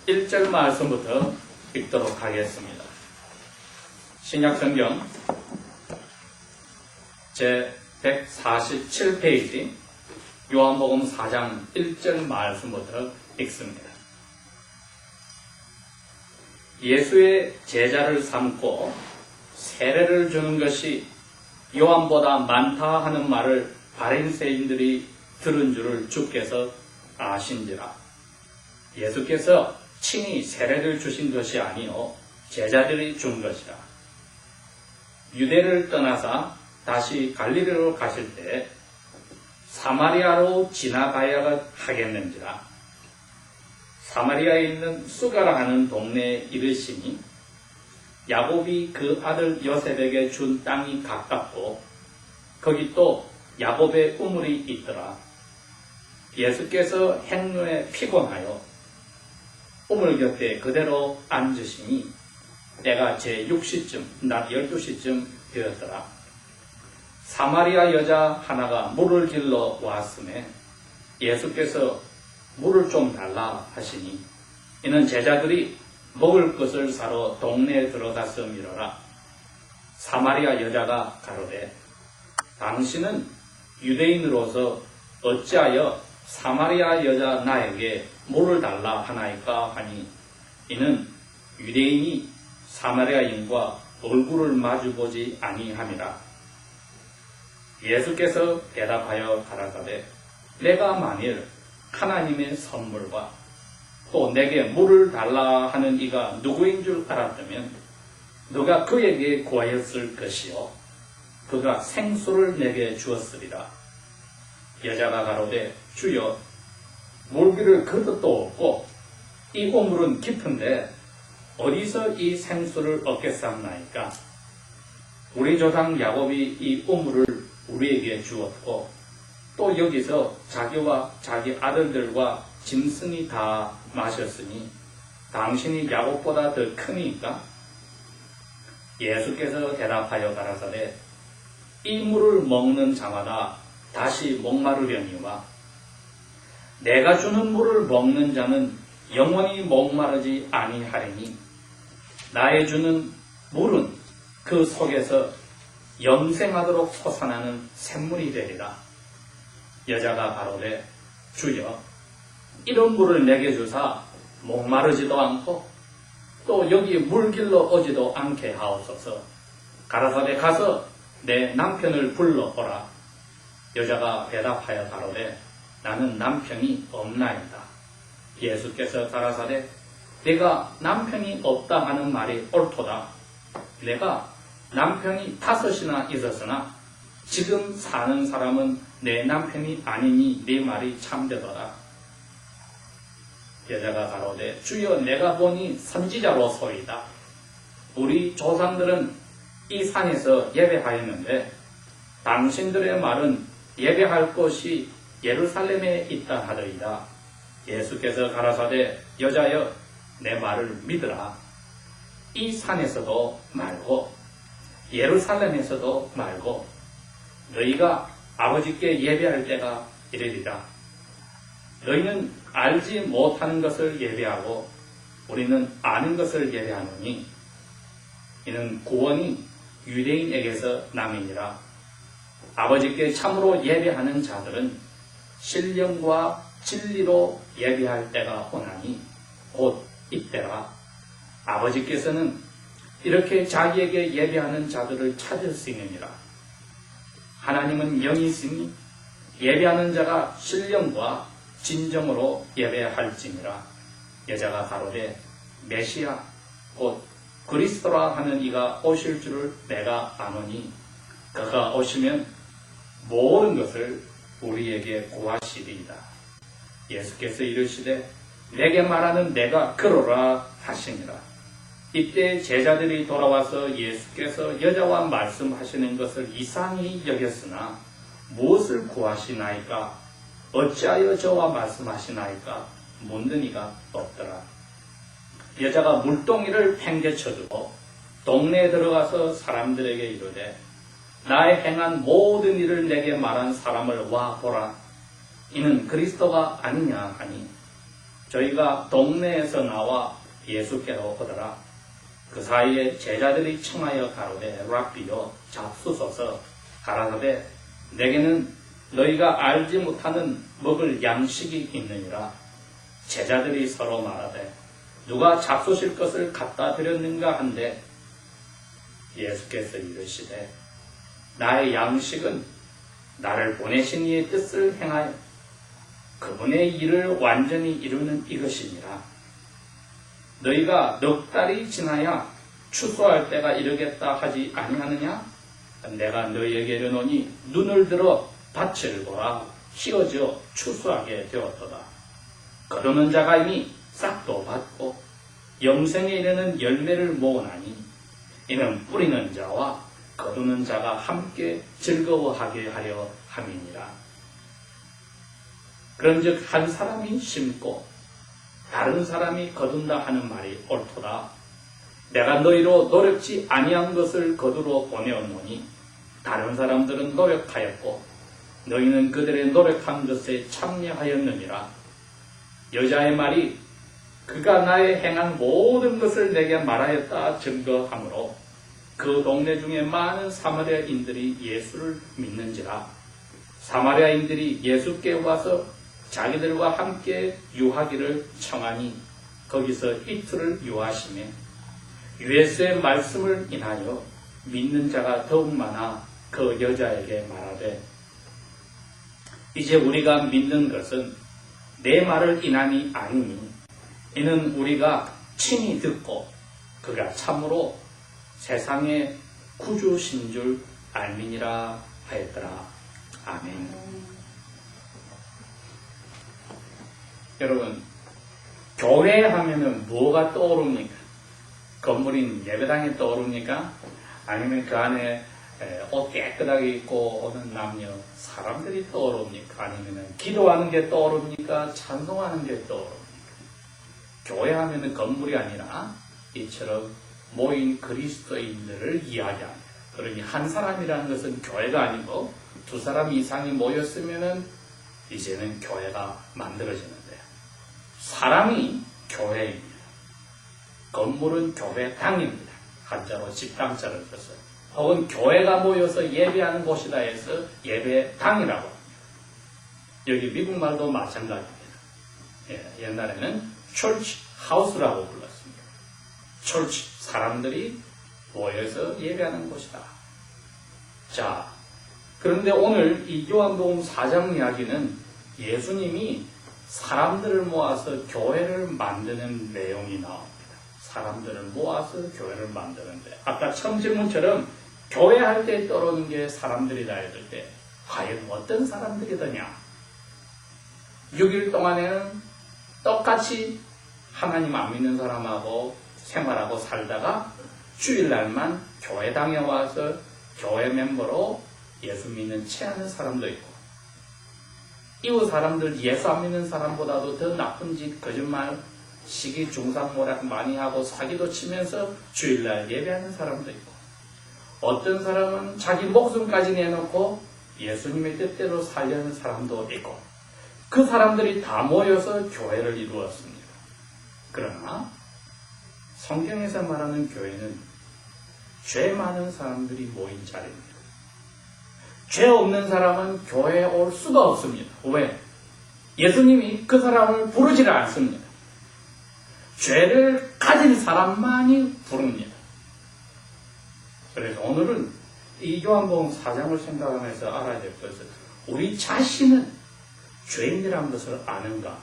1절 말씀부터 읽도록 하겠습니다. 신약성경 제 147페이지 요한복음 4장 1절 말씀부터 읽습니다. 예수의 제자를 삼고 세례를 주는 것이 요한보다 많다 하는 말을 바리새인들이 들은 줄을 주께서 아신지라. 예수께서 친히 세례를 주신 것이 아니요 제자들이 준 것이라. 유대를 떠나사 다시 갈릴리로 가실 때 사마리아로 지나가야 하겠는지라. 사마리아에 있는 수가라 하는 동네에 이르시니 야곱이 그 아들 요셉에게 준 땅이 가깝고 거기 또 야곱의 우물이 있더라. 예수께서 행로에 피곤하여 우물 곁에 그대로 앉으시니 때가 제 6시쯤 낮 12시쯤 되었더라. 사마리아 여자 하나가 물을 길러 왔음에 예수께서 물을 좀 달라 하시니 이는 제자들이 먹을 것을 사러 동네에 들어갔음이로라. 사마리아 여자가 가로되 당신은 유대인으로서 어찌하여 사마리아 여자 나에게 물을 달라 하나이까 하니 이는 유대인이 사마리아인과 얼굴을 마주보지 아니함이라. 예수께서 대답하여 가라사대 내가 만일 하나님의 선물과 또 내게 물을 달라 하는 이가 누구인 줄 알았다면 너가 그에게 구하였을 것이요 그가 생수를 내게 주었으리라. 여자가 가로되 주여 물기를 그릇도 없고 이 우물은 깊은데 어디서 이 생수를 얻겠사옵나이까. 우리 조상 야곱이 이 우물을 우리에게 주었고 또 여기서 자기와 자기 아들들과 짐승이 다 마셨으니 당신이 야곱보다 더 크니까. 예수께서 대답하여 가라사대 이 물을 먹는 자마다 다시 목마르려니와 내가 주는 물을 먹는 자는 영원히 목마르지 아니하리니 나의 주는 물은 그 속에서 영생하도록 솟아나는 샘물이 되리라. 여자가 가로되 주여 이런 물을 내게 주사 목마르지도 않고 또 여기 물 길러 오지도 않게 하옵소서. 가라사대 가서 내 남편을 불러오라. 여자가 대답하여 가로되 나는 남편이 없나이다. 예수께서 가라사대 내가 남편이 없다 하는 말이 옳도다. 내가 남편이 5이나 있었으나 지금 사는 사람은 내 남편이 아니니 네 말이 참되더라. 여자가 가로되 주여 내가 보니 선지자로소이다. 우리 조상들은 이 산에서 예배하였는데 당신들의 말은 예배할 곳이 예루살렘에 있다 하더이다. 예수께서 가라사대 여자여 내 말을 믿으라. 이 산에서도 말고 예루살렘에서도 말고 너희가 아버지께 예배할 때가 이르리라. 너희는 알지 못하는 것을 예배하고 우리는 아는 것을 예배하노니 이는 구원이 유대인에게서 남이니라. 아버지께 참으로 예배하는 자들은 신령과 진리로 예배할 때가 오나니 곧 이때라. 아버지께서는 이렇게 자기에게 예배하는 자들을 찾으시느니라. 하나님은 영이시니 예배하는 자가 신령과 진정으로 예배할지니라. 여자가 가로되 메시아 곧 그리스도라 하는 이가 오실 줄을 내가 아노니 그가 오시면 모든 것을 우리에게 구하시리이다. 예수께서 이르시되 내게 말하는 내가 그러라 하시니라. 이때 제자들이 돌아와서 예수께서 여자와 말씀하시는 것을 이상히 여겼으나 무엇을 구하시나이까 어찌하여 저와 말씀하시나이까 묻는 이가 없더라. 여자가 물동이를 팽개쳐두고 동네에 들어가서 사람들에게 이르되 나의 행한 모든 일을 내게 말한 사람을 와 보라. 이는 그리스도가 아니냐 하니 저희가 동네에서 나와 예수께로 오더라. 그 사이에 제자들이 청하여 가로되 랍비여 잡수소서. 가라사대 내게는 너희가 알지 못하는 먹을 양식이 있느니라. 제자들이 서로 말하되 누가 잡수실 것을 갖다 드렸는가 한데 예수께서 이르시되 나의 양식은 나를 보내신 이의 뜻을 행하여 그분의 일을 완전히 이루는 이것이니라. 너희가 넉 달이 지나야 추수할 때가 이르겠다 하지 아니하느냐? 내가 너희에게 이르노니 눈을 들어 밭을 보라. 휘어져 추수하게 되었도다. 거두는 자가 이미 싹도 받고 영생에 이르는 열매를 모으나니 이는 뿌리는 자와 거두는 자가 함께 즐거워하게 하려 함이니라. 그런즉 한 사람이 심고 다른 사람이 거둔다 하는 말이 옳도다. 내가 너희로 노력지 아니한 것을 거두러 보내었노니 다른 사람들은 노력하였고 너희는 그들의 노력한 것에 참여하였느니라. 여자의 말이 그가 나의 행한 모든 것을 내게 말하였다 증거하므로 그 동네 중에 많은 사마리아인들이 예수를 믿는지라. 사마리아인들이 예수께 와서 자기들과 함께 유하기를 청하니 거기서 이틀을 유하시매 예수의 말씀을 인하여 믿는 자가 더욱 많아 그 여자에게 말하되 이제 우리가 믿는 것은 내 말을 인함이 아니니 이는 우리가 친히 듣고 그가 참으로 세상의 구주신 줄 알미니라 하였더라. 아멘. 여러분, 교회 하면은 뭐가 떠오릅니까? 건물인 예배당이 떠오릅니까? 아니면 그 안에 옷 깨끗하게 입고 오는 남녀 사람들이 떠오릅니까? 아니면 기도하는 게 떠오릅니까? 찬송하는 게 떠오릅니까? 교회 하면은 건물이 아니라 이처럼 모인 그리스도인들을 이야기합니다. 그러니 한 사람이라는 것은 교회가 아니고 두 사람 이상이 모였으면은 이제는 교회가 만들어지는데 사람이 교회입니다. 건물은 교회당입니다. 한자로 집당자를 써서 혹은 교회가 모여서 예배하는 곳이다 해서 예배당이라고 합니다. 여기 미국말도 마찬가지입니다. 옛날에는 church house라고 불렀습니다. church, 사람들이 모여서 예배하는 곳이다. 자, 그런데 오늘 이 요한복음 4장 이야기는 예수님이 사람들을 모아서 교회를 만드는 내용이 나옵니다. 사람들을 모아서 교회를 만드는데 아까 처음 질문처럼 교회할 때 떠오르는 게 사람들이다 했을 때 과연 어떤 사람들이더냐? 6일 동안에는 똑같이 하나님 안 믿는 사람하고 생활하고 살다가 주일날만 교회당에 와서 교회 멤버로 예수 믿는 체하는 사람도 있고 이웃 사람들 예수 안 믿는 사람보다도 더 나쁜 짓, 거짓말, 시기, 중상모략 많이 하고 사기도 치면서 주일날 예배하는 사람도 있고 어떤 사람은 자기 목숨까지 내놓고 예수님의 뜻대로 살려는 사람도 있고 그 사람들이 다 모여서 교회를 이루었습니다. 그러나 성경에서 말하는 교회는 죄 많은 사람들이 모인 자리입니다. 죄 없는 사람은 교회에 올 수가 없습니다. 왜? 예수님이 그 사람을 부르지를 않습니다. 죄를 가진 사람만이 부릅니다. 그래서 오늘은 이 요한복음 4장을 생각하면서 알아야 될 것은 우리 자신은 죄인이라는 것을 아는가?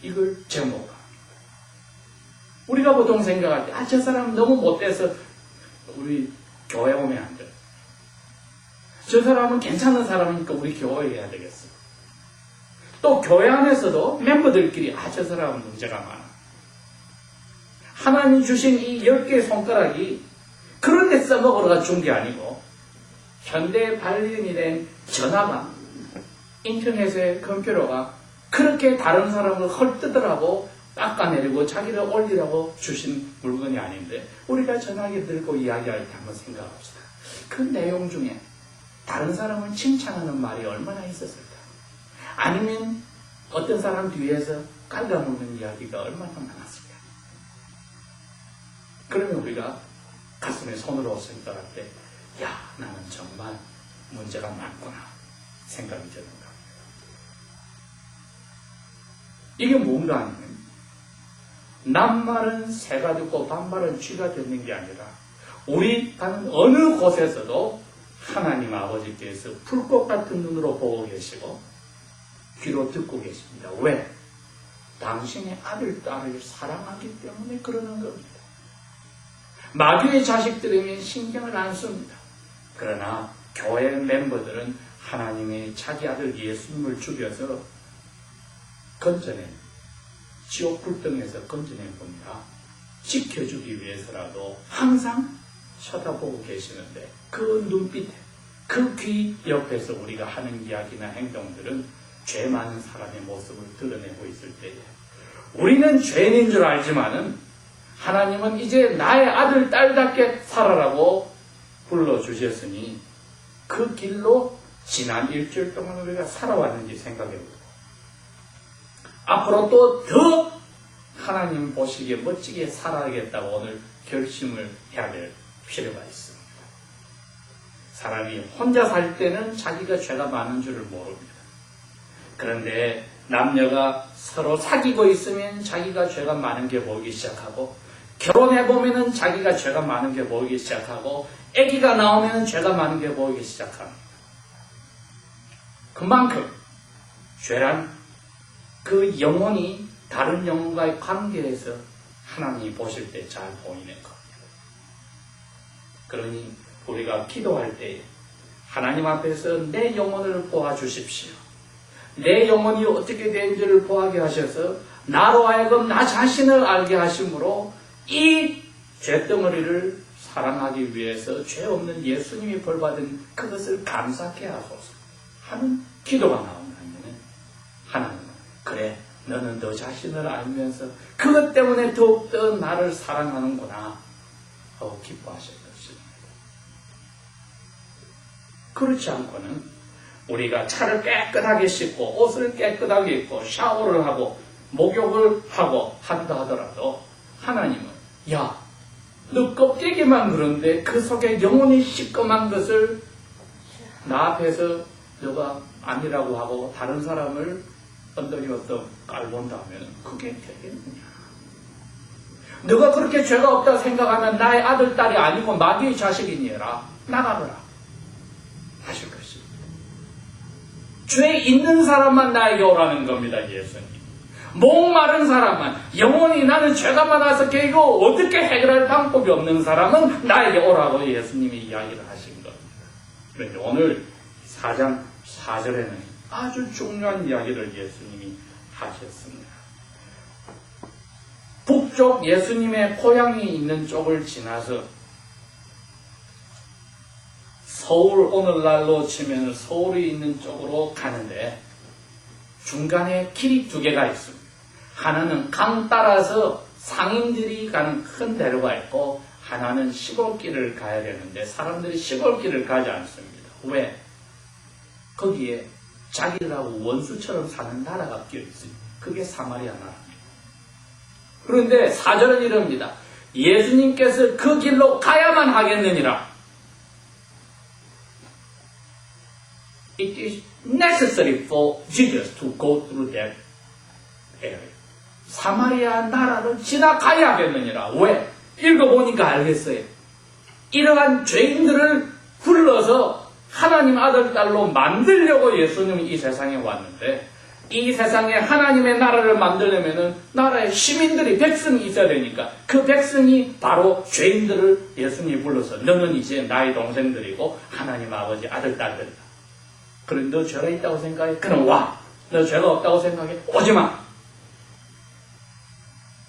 이걸 제목합니다. 우리가 보통 생각할 때 저 사람 너무 못돼서 우리 교회 오면 안 돼. 저 사람은 괜찮은 사람이니까 우리 교회에 해야 되겠어. 또 교회 안에서도 멤버들끼리 저 사람은 문제가 많아. 하나님 주신 이 10개의 손가락이 그런 데 써먹으러 준 게 아니고 현대에 발견이 된 전화가 인터넷의 컴퓨터가 그렇게 다른 사람을 헐뜯으라고 깎아내리고 자기를 올리라고 주신 물건이 아닌데 우리가 전화기 들고 이야기할 때 한번 생각합시다. 그 내용 중에 다른 사람을 칭찬하는 말이 얼마나 있었을까? 아니면 어떤 사람 뒤에서 깔아놓는 이야기가 얼마나 많았을까. 그러면 우리가 가슴에 손으로 생각할 때, 야, 나는 정말 문제가 많구나 생각이 드는 겁니다. 이게 뭔가 하면 남말은 새가 듣고 반말은 쥐가 듣는 게 아니라 우리 가는 어느 곳에서도 하나님 아버지께서 불꽃 같은 눈으로 보고 계시고 귀로 듣고 계십니다. 왜? 당신의 아들, 딸을 사랑하기 때문에 그러는 겁니다. 마귀의 자식들에게 신경을 안 씁니다. 그러나 교회 멤버들은 하나님의 자기 아들 예수님을 죽여서 건져낸, 지옥 불등에서 건져낸 겁니다. 지켜주기 위해서라도 항상 쳐다보고 계시는데 그 눈빛에, 그 귀 옆에서 우리가 하는 이야기나 행동들은 죄 많은 사람의 모습을 드러내고 있을 때에 우리는 죄인인 줄 알지만은 하나님은 이제 나의 아들, 딸답게 살아라고 불러주셨으니 그 길로 지난 일주일 동안 우리가 살아왔는지 생각해보고 앞으로 또 더 하나님 보시기에 멋지게 살아야겠다고 오늘 결심을 해야 될 필요가 있습니다. 사람이 혼자 살 때는 자기가 죄가 많은 줄을 모릅니다. 그런데 남녀가 서로 사귀고 있으면 자기가 죄가 많은 게 보이기 시작하고 결혼해보면 자기가 죄가 많은 게 보이기 시작하고 아기가 나오면 죄가 많은 게 보이기 시작합니다. 그만큼 죄란 그 영혼이 다른 영혼과의 관계에서 하나님이 보실 때 잘 보이는 겁니다. 그러니 우리가 기도할 때 하나님 앞에서 내 영혼을 보아주십시오. 내 영혼이 어떻게 되는지를 보게 하셔서 나로 하여금 나 자신을 알게 하심으로 이 죄덩어리를 사랑하기 위해서 죄 없는 예수님이 벌받은 그것을 감사케 하소서 하는 기도가 나오면 하나님은 그래, 너는 너 자신을 알면서 그것 때문에 더욱더 나를 사랑하는구나 하고 기뻐하실 것입니다. 그렇지 않고는 우리가 차를 깨끗하게 씻고 옷을 깨끗하게 입고 샤워를 하고 목욕을 하고 한다 하더라도 하나님은 야, 너 껍데기만 그런데 그 속에 영혼이 시꺼먼 것을 나 앞에서 너가 아니라고 하고 다른 사람을 언덕이었던 깔본다면 그게 되겠느냐. 너가 그렇게 죄가 없다고 생각하면 나의 아들, 딸이 아니고 마귀의 자식이니라 나가거라 하실 것입니다. 죄 있는 사람만 나에게 오라는 겁니다. 예수님. 목마른 사람만, 영혼이 나는 죄가 많아서 이거 어떻게 해결할 방법이 없는 사람은 나에게 오라고 예수님이 이야기를 하신 겁니다. 그런데 오늘 4장 4절에는 아주 중요한 이야기를 예수님이 하셨습니다. 북쪽 예수님의 고향이 있는 쪽을 지나서 서울, 오늘날로 치면 서울이 있는 쪽으로 가는데 중간에 길이 두 개가 있습니다. 하나는 강 따라서 상인들이 가는 큰 대로가 있고 하나는 시골길을 가야 되는데 사람들이 시골길을 가지 않습니다. 왜? 거기에 자기들하고 원수처럼 사는 나라가 껴있어요. 그게 사마리아 나라입니다. 그런데 4절은 이럽니다. 예수님께서 그 길로 가야만 하겠느니라. It is necessary for Jesus to go through that area. 사마리아 나라를 지나가야 하겠느니라. 왜? 읽어보니까 알겠어요. 이러한 죄인들을 불러서 하나님 아들, 딸로 만들려고 예수님이 이 세상에 왔는데 이 세상에 하나님의 나라를 만들려면 나라의 시민들이, 백성이 있어야 되니까 그 백성이 바로 죄인들을 예수님이 불러서 너는 이제 나의 동생들이고 하나님 아버지 아들, 딸들이다. 그럼 너 죄가 있다고 생각해? 그럼 와. 너 죄가 없다고 생각해? 오지마.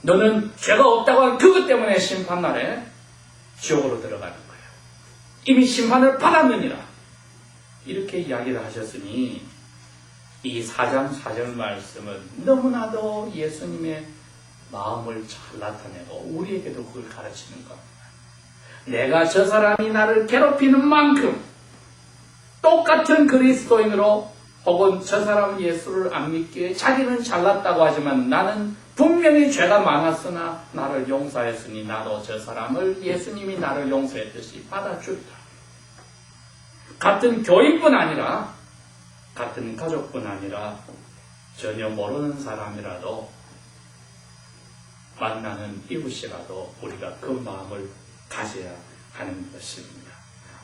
너는 죄가 없다고 한 그것 때문에 심판날에 지옥으로 들어가는 거야. 이미 심판을 받았느니라. 이렇게 이야기를 하셨으니 이 4장 4절 말씀은 너무나도 예수님의 마음을 잘 나타내고 우리에게도 그걸 가르치는 겁니다. 내가 저 사람이 나를 괴롭히는 만큼 똑같은 그리스도인으로 혹은 저 사람은 예수를 안 믿기에 자기는 잘났다고 하지만 나는 분명히 죄가 많았으나 나를 용서했으니 나도 저 사람을 예수님이 나를 용서했듯이 받아줄다. 같은 교인뿐 아니라 같은 가족뿐 아니라 전혀 모르는 사람이라도 만나는 이웃이라도 우리가 그 마음을 가져야 하는 것입니다.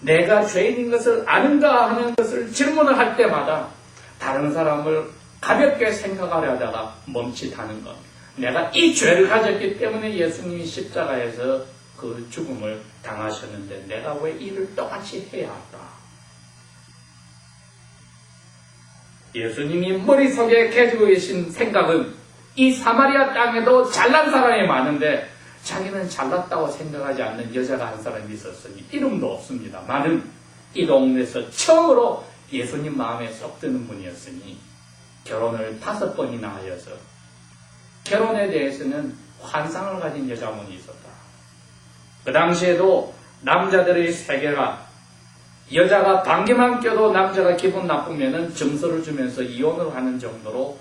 내가 죄인인 것을 아는가 하는 것을 질문을 할 때마다 다른 사람을 가볍게 생각하려 하다가 멈칫하는 것. 내가 이 죄를 가졌기 때문에 예수님이 십자가에서 그 죽음을 당하셨는데 내가 왜 이를 똑같이 해야 할까? 예수님이 머릿속에 가지고 계신 생각은 이 사마리아 땅에도 잘난 사람이 많은데 자기는 잘났다고 생각하지 않는 여자가 한 사람이 있었으니 이름도 없습니다만은 이 동네에서 처음으로 예수님 마음에 쏙 드는 분이었으니 결혼을 5번이나 하여서 결혼에 대해서는 환상을 가진 여자분이 있었다. 그 당시에도 남자들의 세계가 여자가 방귀만 껴도 남자가 기분 나쁘면은 점수를 주면서 이혼을 하는 정도로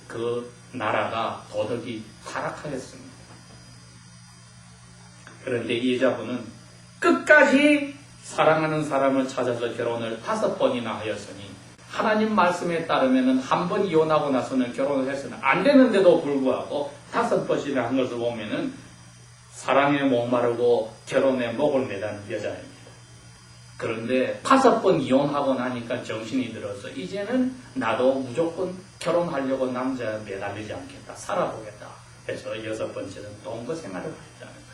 그 나라가 도덕이 타락하였습니다. 그런데 이 여자분은 끝까지 사랑하는 사람을 찾아서 결혼을 5번이나 하였으니 하나님 말씀에 따르면 한 번 이혼하고 나서는 결혼을 해서는 안 되는데도 불구하고 5번이나 한 것을 보면은 사랑에 목마르고 결혼에 목을 매다는 여자입니다. 그런데 5번 이혼하고 나니까 정신이 들어서 이제는 나도 무조건 결혼하려고 남자에 매달리지 않겠다. 살아보겠다. 해서 6번째는 동거 생활을 하겠다는 거죠.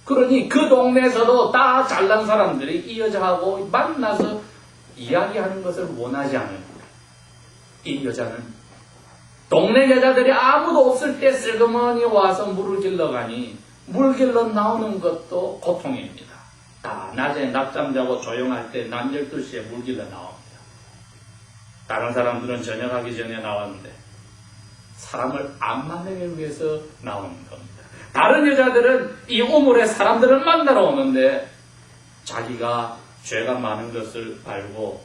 그러니 그 동네에서도 다 잘난 사람들이 이 여자하고 만나서 이야기하는 것을 원하지 않습니다. 이 여자는 동네 여자들이 아무도 없을 때 슬그머니 와서 물을 길러가니 물 길러 나오는 것도 고통입니다. 다 낮에 낮잠 자고 조용할 때 낮 12시에 물 길러 나옵니다. 다른 사람들은 저녁하기 전에 나왔는데 사람을 안 만나기 위해서 나오는 겁니다. 다른 여자들은 이 우물에 사람들을 만나러 오는데 자기가 죄가 많은 것을 알고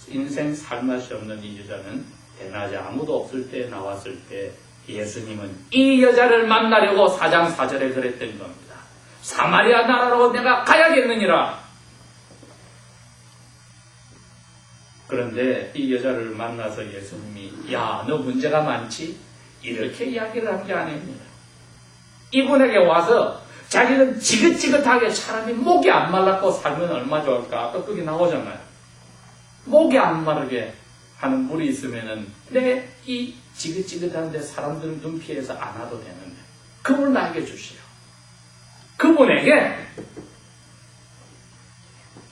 인생 살 맛이 없는 이 여자는 대낮에 아무도 없을 때 나왔을 때 예수님은 이 여자를 만나려고 4장 4절에 그랬던 겁니다. 사마리아 나라로 내가 가야겠느니라. 그런데 이 여자를 만나서 예수님이 야, 너 문제가 많지? 이렇게 이야기를 한 게 아닙니다. 이분에게 와서 자기는 지긋지긋하게 차라리 목이 안 말랐고 살면 얼마 좋을까? 아까 거기 나오잖아요. 목이 안 마르게 하는 물이 있으면은 내 이 지긋지긋한데 사람들은 눈 피해서 안 와도 되는데 그 물 나에게 주시오. 그분에게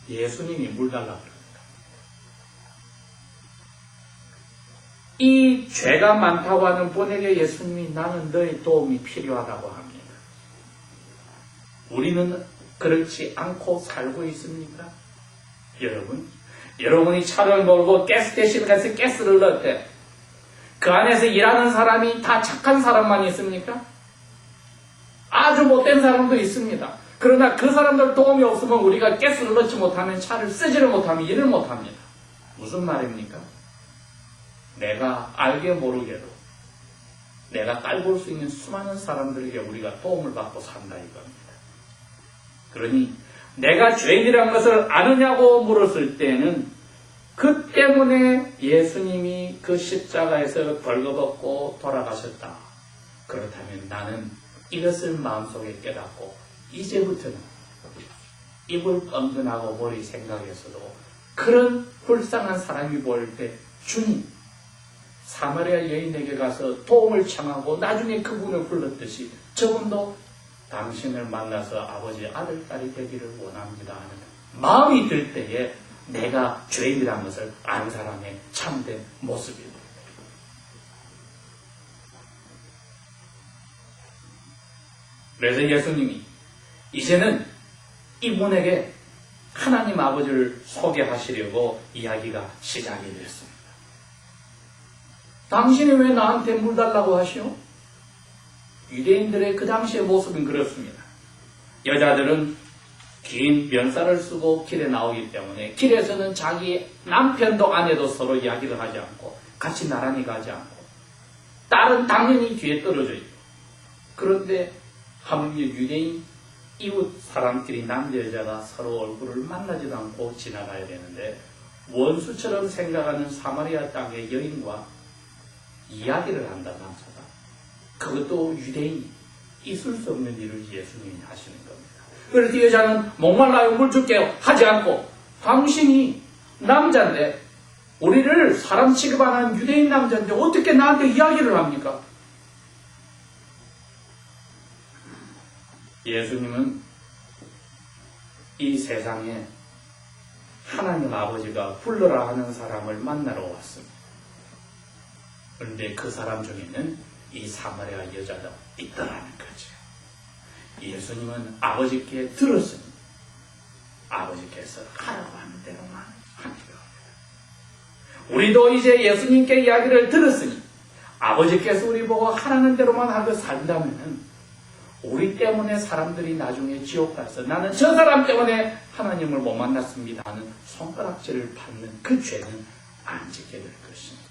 예수님이 물 달라고 합니다. 이 죄가 많다고 하는 분에게 예수님이 나는 너의 도움이 필요하다고 합니다. 우리는 그렇지 않고 살고 있습니까? 여러분이 차를 몰고 가스스테이션에 가서 가스를 넣을 때 그 안에서 일하는 사람이 다 착한 사람만 있습니까? 아주 못된 사람도 있습니다. 그러나 그 사람들 도움이 없으면 우리가 가스를 넣지 못하면 차를 쓰지를 못하면 일을 못합니다. 무슨 말입니까? 내가 알게 모르게도 내가 깔볼 수 있는 수많은 사람들에게 우리가 도움을 받고 산다 이겁니다. 그러니 내가 죄인이라는 것을 아느냐고 물었을 때는 그 때문에 예수님이 그 십자가에서 벌거벗고 돌아가셨다. 그렇다면 나는 이것을 마음속에 깨닫고 이제부터는 입을 뻥근하고 머리 생각에서도 그런 불쌍한 사람이 보일 때 주님 사마리아 여인에게 가서 도움을 청하고 나중에 그분을 불렀듯이 저분도 당신을 만나서 아버지 아들 딸이 되기를 원합니다 하는 마음이 들 때에 내가 죄인이라는 것을 아는 사람의 참된 모습입니다. 그래서 예수님이 이제는 이분에게 하나님 아버지를 소개하시려고 이야기가 시작이 됐습니다. 당신이 왜 나한테 물 달라고 하시오? 유대인들의 그 당시의 모습은 그렇습니다. 여자들은 긴 면사를 쓰고 길에 나오기 때문에 길에서는 자기 남편도 아내도 서로 이야기를 하지 않고 같이 나란히 가지 않고 딸은 당연히 뒤에 떨어져 있고 그런데 하물며 유대인 이웃 사람끼리 남자 여자가 서로 얼굴을 만나지도 않고 지나가야 되는데 원수처럼 생각하는 사마리아 땅의 여인과 이야기를 한다 남자가. 그것도 유대인이 있을 수 없는 일을 예수님이 하시는 겁니다. 그래서 여자는 목말라요 물 줄게요 하지 않고 당신이 남자인데 우리를 사람 취급하는 유대인 남자인데 어떻게 나한테 이야기를 합니까? 예수님은 이 세상에 하나님 아버지가 불러라 하는 사람을 만나러 왔습니다. 그런데 그 사람 중에는 이 사마리아 여자도 있더라는 거죠. 예수님은 아버지께 들었으니 아버지께서 하라고 하는 대로만 하는 겁니다. 우리도 이제 예수님께 이야기를 들었으니 아버지께서 우리 보고 하라는 대로만 하고 산다면은 우리 때문에 사람들이 나중에 지옥 가서 나는 저 사람 때문에 하나님을 못 만났습니다 하는 손가락질을 받는 그 죄는 안 짓게 될 것입니다.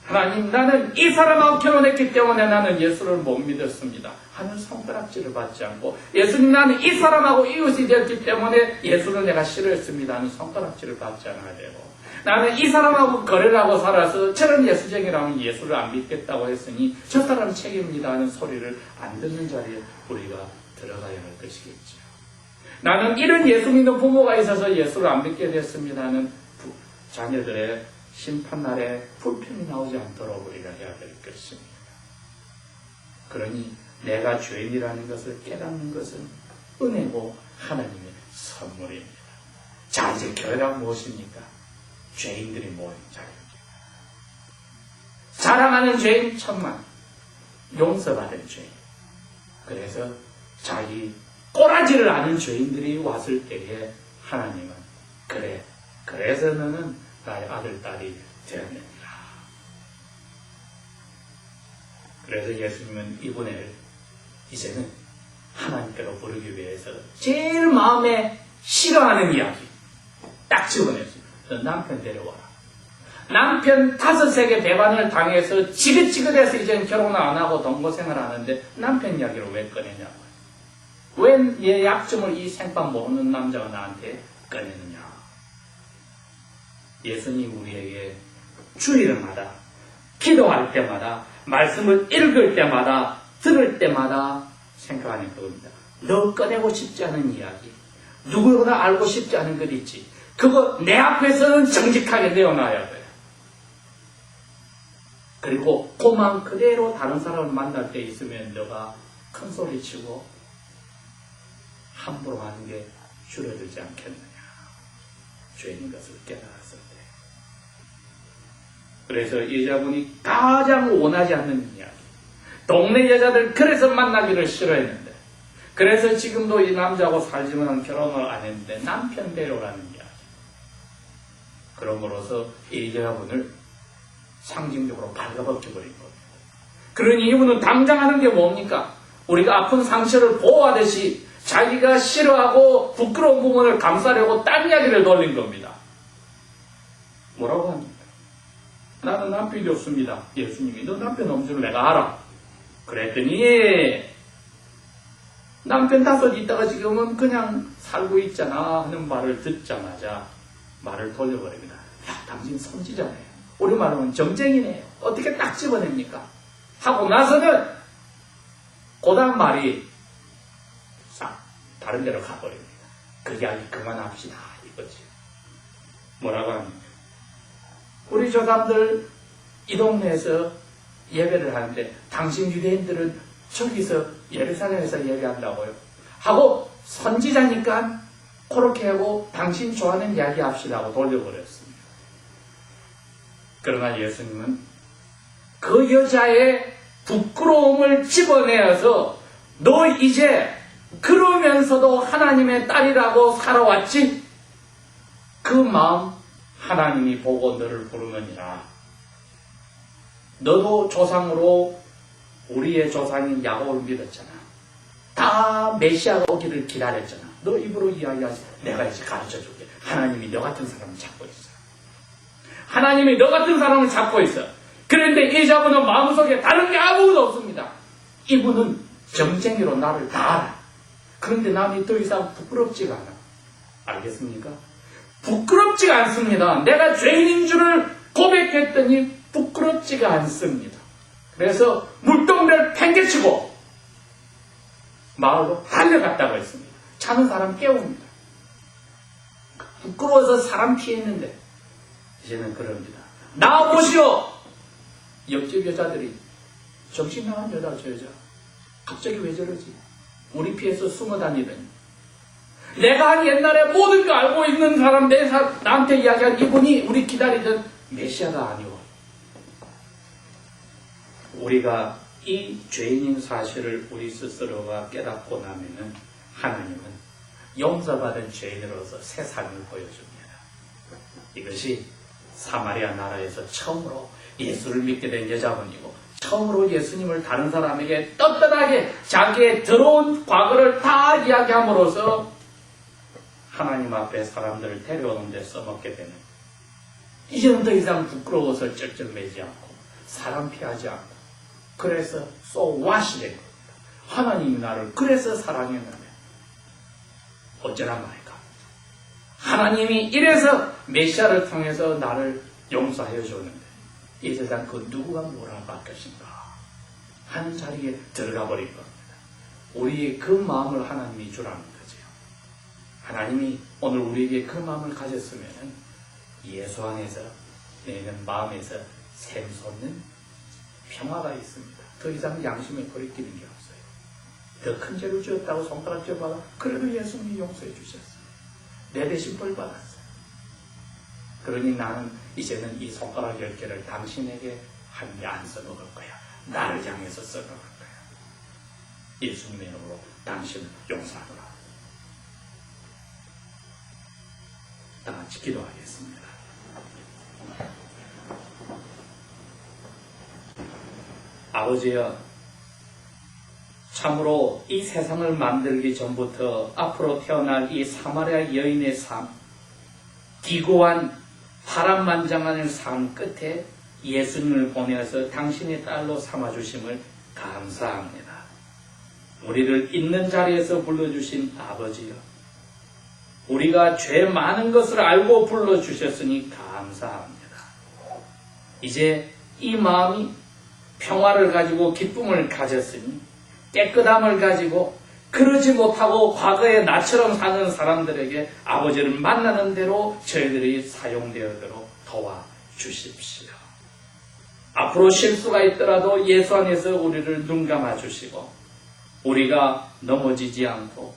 하나님, 나는 이 사람하고 결혼했기 때문에 나는 예수를 못 믿었습니다 하는 손가락질을 받지 않고, 예수님, 나는 이 사람하고 이웃이 되었기 때문에 예수를 내가 싫어했습니다 하는 손가락질을 받지 않아야 되고, 나는 이 사람하고 거래를 하고 살아서 저런 예수쟁이라면 예수를 안 믿겠다고 했으니 저 사람 책임입니다 하는 소리를 안 듣는 자리에 우리가 들어가야 할 것이겠죠. 나는 이런 예수 믿는 부모가 있어서 예수를 안 믿게 됐습니다 하는 자녀들의 심판날에 불평이 나오지 않도록 우리가 해야 될 것입니다. 그러니 내가 죄인이라는 것을 깨닫는 것은 은혜고 하나님의 선물입니다. 자, 이제 교회가 무엇입니까? 죄인들이 모인 자리입니다. 사랑하는 죄인 천만, 용서받은 죄인. 그래서 자기 꼬라지를 아는 죄인들이 왔을 때에 하나님은 그래, 그래서 너는 나의 아들, 딸이 되었느니라. 그래서 예수님은 이분을 이제는 하나님께로 부르기 위해서 제일 마음에 싫어하는 이야기 딱 집어냈어요. 너 남편 데려와라. 남편 5세게 배반을 당해서 지긋지긋해서 이제는 결혼을 안 하고 동거생활 하는데 남편 이야기를 왜 꺼내냐고요. 왜 얘 약점을 이 생판 모르는 남자가 나한테 꺼내느냐. 예수님 우리에게 주일마다 기도할 때마다 말씀을 읽을 때마다 들을 때마다 생각하는 그겁니다. 너 꺼내고 싶지 않은 이야기, 누구나 알고 싶지 않은 것 있지. 그거 내 앞에서는 정직하게 내어놔야 돼. 그리고 그 마음 그대로 다른 사람을 만날 때 있으면 너가 큰 소리 치고 함부로 하는 게 줄어들지 않겠느냐. 죄인 것을 깨달았을 때. 그래서 여자분이 가장 원하지 않는 이야기. 동네 여자들 그래서 만나기를 싫어했는데, 그래서 지금도 이 남자하고 살지만 결혼을 안 했는데 남편 데려라는 이야기. 그럼으로써 이 여자분을 상징적으로 발가벗겨버린 겁니다. 그러니 이분은 당장 하는 게 뭡니까? 우리가 아픈 상처를 보호하듯이 자기가 싫어하고 부끄러운 부분을 감싸려고 딴 이야기를 돌린 겁니다. 뭐라고 합니까? 나는 남편이 없습니다. 예수님이 너 남편 없는 줄 내가 알아. 그랬더니 남편 5 있다가 지금은 그냥 살고 있잖아 하는 말을 듣자마자 말을 돌려버립니다. 야, 당신 선지자네요. 우리 말로는 정쟁이네요. 어떻게 딱 집어냅니까? 하고 나서는 그 다음 말이 싹 다른 데로 가버립니다. 그 이야기 그만합시다 이거지. 뭐라고 합니까? 우리 조상들 이 동네에서 예배를 하는데 당신 유대인들은 저기서 예루살렘에서 예배한다고요? 하고 선지자니까 그렇게 하고 당신 좋아하는 이야기 합시다 하고 돌려버렸습니다. 그러나 예수님은 그 여자의 부끄러움을 집어내어서 너 이제 그러면서도 하나님의 딸이라고 살아왔지? 그 마음 하나님이 보고 너를 부르느니라. 너도 조상으로 우리의 조상인 야곱을 믿었잖아. 다 다 메시아가 오기를 기다렸잖아. 너 입으로 이야기하지. 내가 이제 가르쳐줄게. 하나님이 너 같은 사람을 찾고 있어. 하나님이 너 같은 사람을 찾고 있어. 그런데 이 자분은 마음속에 다른 게 아무것도 없습니다. 이분은 점쟁이로 나를 다 알아. 그런데 남이 더 이상 부끄럽지가 않아. 알겠습니까? 부끄럽지가 않습니다. 내가 죄인인 줄을 고백했더니 부끄럽지가 않습니다. 그래서 물동이를 팽개치고 마을로 달려갔다고 했습니다. 자는 사람 깨웁니다. 부끄러워서 사람 피했는데 이제는 그럽니다. 나와보시오! 옆집 여자들이 정신 나간 여자 저 여자 갑자기 왜 저러지? 우리 피해서 숨어 다니더니 내가 옛날에 모든 거 알고 있는 사람 나한테 이야기한 이분이 우리 기다리던 메시아가 아니오. 우리가 이 죄인인 사실을 우리 스스로가 깨닫고 나면은 하나님은 용서받은 죄인으로서 세상을 보여줍니다. 이것이 사마리아 나라에서 처음으로 예수를 믿게 된 여자분이고 처음으로 예수님을 다른 사람에게 떳떳하게 자기의 더러운 과거를 다 이야기함으로써 하나님 앞에 사람들을 데려오는 데 써먹게 되는 이제는 더 이상 부끄러워서 쩔쩔매지 않고 사람 피하지 않고 그래서 so what이 된 겁니다. 하나님이 나를 그래서 사랑했는데 어쩌란 말일까? 하나님이 이래서 메시아를 통해서 나를 용서하여 줬는데 이 세상 그 누구가 뭐라 할 것인가 하는 자리에 들어가 버린 겁니다. 우리의 그 마음을 하나님이 주라는 거죠. 하나님이 오늘 우리에게 그 마음을 가졌으면 예수 안에서 내는 마음에서 샘솟는 평화가 있습니다. 더 이상 양심에 거리끼는 게 없어요. 더 큰 죄를 지었다고 손가락 쥐어봐라. 그래도 예수님이 용서해 주셨어요. 내 대신 벌 받았어요. 그러니 나는 이제는 이 손가락 10개를 당신에게 한 개 안 써먹을 거야. 나를 향해서 써먹을 거야. 예수님의 이름으로 당신을 용서하노라. 다 같이 기도하겠습니다. 아버지여, 참으로 이 세상을 만들기 전부터 앞으로 태어날 이 사마리아 여인의 삶, 기고한 파란만장한 삶 끝에 예수님을 보내어서 당신의 딸로 삼아주심을 감사합니다. 우리를 있는 자리에서 불러주신 아버지여, 우리가 죄 많은 것을 알고 불러주셨으니 감사합니다. 이제 이 마음이 평화를 가지고 기쁨을 가졌으니 깨끗함을 가지고 그러지 못하고 과거에 나처럼 사는 사람들에게 아버지를 만나는 대로 저희들이 사용되어도록 도와주십시오. 앞으로 실수가 있더라도 예수 안에서 우리를 눈감아 주시고 우리가 넘어지지 않고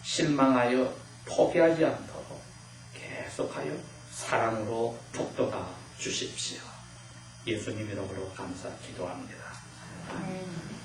실망하여 포기하지 않도록 계속하여 사랑으로 북돋아 주십시오. 예수님 이름으로 감사 기도합니다. 아멘.